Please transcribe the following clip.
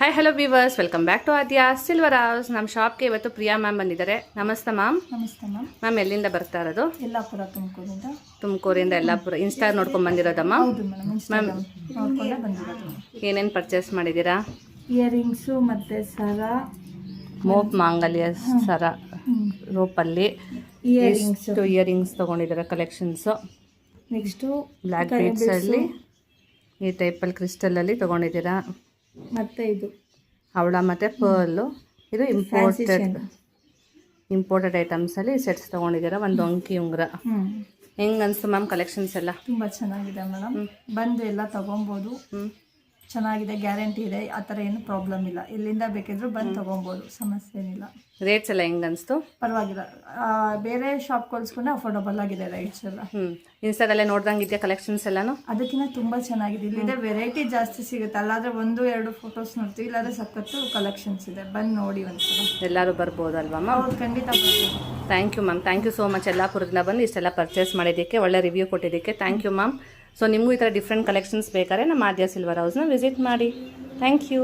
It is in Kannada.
Hi hello viewers, welcome back to Aadya silver house. ನಮ್ಮ ಶಾಪ್ಗೆ ಇವತ್ತು ಪ್ರಿಯಾ ಮ್ಯಾಮ್ ಬಂದಿದ್ದಾರೆ. ನಮಸ್ತೆ ಮ್ಯಾಮ್. ನಮಸ್ತೆ ಮ್ಯಾಮ್. ಮ್ಯಾಮ್ ಎಲ್ಲಿಂದ ಬರ್ತಾ ಇರೋದು? ಯಲ್ಲಾಪುರ, ತುಮಕೂರಿಂದ. ತುಮಕೂರಿಂದ ಯಲ್ಲಾಪುರ. ಇನ್ಸ್ಟಾ ನೋಡ್ಕೊಂಡು ಬಂದಿರೋದಮ್ಮ? ಹೌದು ಮೇಡಮ್, ಇನ್ಸ್ಟಾಗ್ರಾಮ್ ನೋಡ್ಕೊಂಡೆ ಬಂದಿರೋದು. ಏನೇನು ಪರ್ಚೇಸ್ ಮಾಡಿದ್ದೀರಾ? ಇಯರಿಂಗ್ಸು ಮತ್ತು ಸರ, ಮೋಪ್ ಮಾಂಗಲ್ಯ ಸರ, ರೋಪಲ್ಲಿ ಇಯರಿಂಗ್ಸು, ಇಯರಿಂಗ್ಸ್ ತೊಗೊಂಡಿದ್ದೀರಾ ಕಲೆಕ್ಷನ್ಸು. ನೆಕ್ಸ್ಟು ಬ್ಲ್ಯಾಕ್ ಬೀಡ್ಸಲ್ಲಿ ಈ ಟೈಪಲ್ಲಿ ಕ್ರಿಸ್ಟಲಲ್ಲಿ ತೊಗೊಂಡಿದ್ದೀರಾ. ಮತ್ತು ಇದು ಹವಳ ಮತ್ತು ಪರ್ಲು. ಇದು ಇಂಪೋರ್ಟೆಡ್ ಐಟಮ್ಸಲ್ಲಿ ಸೆಟ್ಸ್ ತೊಗೊಂಡಿದ್ದೀರಾ. ಒಂದು ಅಂಕಿ ಉಂಗುರ. ಹೆಂಗೆ ಅನಿಸ್ತು ಮ್ಯಾಮ್ ಕಲೆಕ್ಷನ್ಸ್ ಎಲ್ಲ? ತುಂಬ ಚೆನ್ನಾಗಿದೆ ಮೇಡಮ್. ಬಂದು ಎಲ್ಲ ತೊಗೊಬೋದು. ಚೆನ್ನಾಗಿದೆ, ಗ್ಯಾರಂಟಿ ಇದೆ. ಆ ಥರ ಏನು ಪ್ರಾಬ್ಲಮ್ ಇಲ್ಲ. ಎಲ್ಲಿಂದ ಬೇಕಿದ್ರೂ ಬಂದು ತೊಗೊಬೋದು, ಸಮಸ್ಯೆ ಏನಿಲ್ಲ. ರೇಟ್ಸ್ ಎಲ್ಲ ಹೆಂಗೆ ಅನಿಸ್ತು? ಪರವಾಗಿಲ್ಲ, ಬೇರೆ ಶಾಪ್ ಹೋಲಿಸ್ಕೊಂಡ್ರೆ ಅಫೋರ್ಡಬಲ್ ಆಗಿದೆ ರೇಟ್ಸ್ ಎಲ್ಲ. ಇನ್ಸ್ಟಾದಲ್ಲೇ ನೋಡ್ದಂಗೆ ಇದೆಯಾ ಕಲೆಕ್ಷನ್ಸ್ ಎಲ್ಲನೂ? ಅದಕ್ಕಿಂತ ತುಂಬ ಚೆನ್ನಾಗಿದೆ. ಇಲ್ಲಿದೆ ವೆರೈಟಿ ಜಾಸ್ತಿ ಸಿಗುತ್ತೆ. ಅಲ್ಲಾದರೆ 1-2 ಫೋಟೋಸ್ ನೋಡ್ತೀವಿ, ಇಲ್ಲಾಂದರೆ ಸಖತ್ತು ಕಲೆಕ್ಷನ್ಸ್ ಇದೆ. ಬಂದು ನೋಡಿ ಒಂದ್ಸಲ. ಎಲ್ಲರೂ ಬರ್ಬೋದಲ್ವಾ ಮ್ಯಾಮ್? ಹೌದು, ಖಂಡಿತ ಬರ್ಬೋದು. Thank you ma'am. Thank you so much. ಯಲ್ಲಾಪುರದಿಂದ ಬಂದು ಇಷ್ಟೆಲ್ಲ ಪರ್ಚೇಸ್ ಮಾಡಿದ್ದಕ್ಕೆ, ಒಳ್ಳೆ ರಿವ್ಯೂ ಕೊಟ್ಟಿದ್ದಕ್ಕೆ ಥ್ಯಾಂಕ್ ಯು ಮ್ಯಾಮ್. ಸೊ ನಿಮಗೂ ಈ ಥರ ಡಿಫ್ರೆಂಟ್ ಕಲೆಕ್ಷನ್ಸ್ ಬೇಕಾದ್ರೆ ನಮ್ಮ ಆದ್ಯಾ ಸಿಲ್ವರ್ ಹೌಸ್ನ ವಿಸಿಟ್ ಮಾಡಿ. Thank you.